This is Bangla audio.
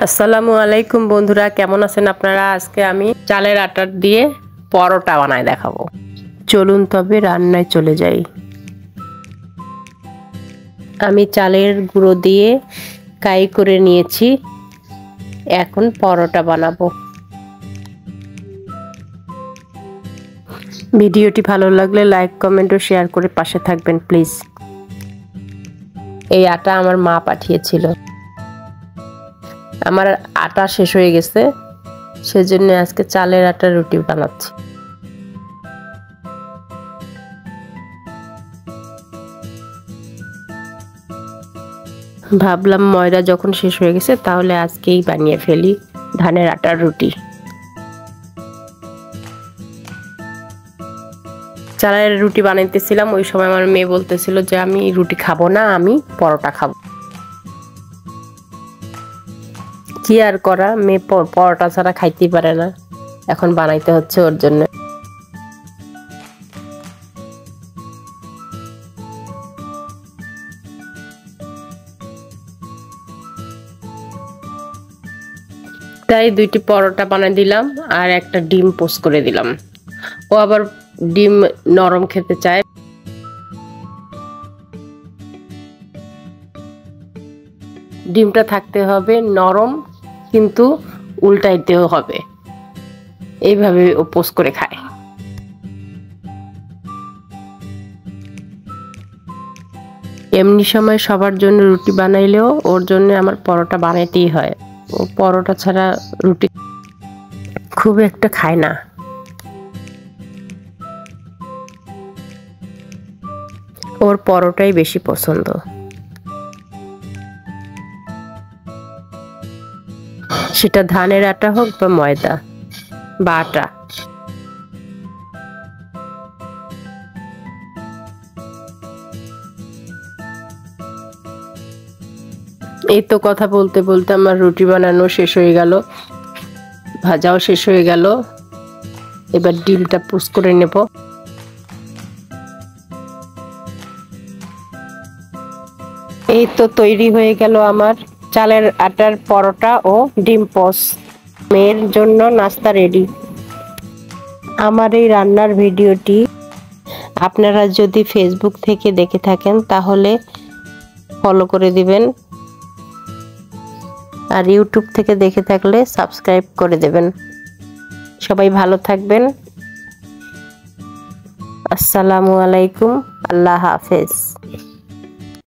আসসালামু আলাইকুম বন্ধুরা, কেমন আছেন আপনারা? আজকে আমি চালের আটা দিয়ে পরোটা বানায় দেখাবো। চলুন তবে রান্নায় চলে যাই। আমি চালের গুঁড়ো দিয়ে কাই করে নিয়েছি, এখন পরোটা বানাবো। ভিডিওটি ভালো লাগলে লাইক, কমেন্ট ও শেয়ার করে পাশে থাকবেন প্লিজ। এই আটা আমার মা পাঠিয়েছিল। আমার আটা শেষ হয়ে গেছে, সেজন্য আজকে চালের আটার রুটি বানাচ্ছি। ভাবলাম ময়দা যখন শেষ হয়ে গেছে তাহলে আজকেই বানিয়ে ফেলি ধানের আটার রুটি। চালের রুটি বানাইতেছিলাম, ওই সময় আমার মেয়ে বলতেছিল যে আমি রুটি খাবো না, আমি পরোটা খাবো। কি আর করা, মেয়ে পরোটা ছাড়া খাইতেই পারে না, এখন বানাইতে হচ্ছে ওর জন্য। তাই দুইটি পরোটা বানাই দিলাম আর একটা ডিম পোস্ট করে দিলাম। ও আবার ডিম নরম খেতে চায়। ডিমটা থাকতে হবে নরম, কিন্তু উল্টাইতেও হবে, এইভাবে ও পোস্ট করে খায়। এমনি সময় সবার জন্য রুটি বানাইলেও ওর জন্য আমার পরোটা বানাইতেই হয়। ও পরোটা ছাড়া রুটি খুব একটা খায় না। ওর পরোটাই বেশি পছন্দ। সেটা ধানের আটা হোক বা ময়দা বা আটা। এই তো কথা বলতে বলতে আমার রুটি বানানো শেষ হয়ে গেল, ভাজাও শেষ হয়ে গেল। এবার ডিমটা পোস্ট করে নেব। এই তো তৈরি হয়ে গেল আমার চালের আটার পরোটা ও ডিম পোস্ট। মেয়ের জন্য নাস্তা রেডি। আমার এই রান্নার ভিডিওটি আপনারা যদি ফেসবুক থেকে দেখে থাকেন তাহলে ফলো করে দিবেন, আর ইউটিউব থেকে দেখে থাকলে সাবস্ক্রাইব করে দেবেন। সবাই ভালো থাকবেন। আসসালামু আলাইকুম, আল্লাহ হাফেজ।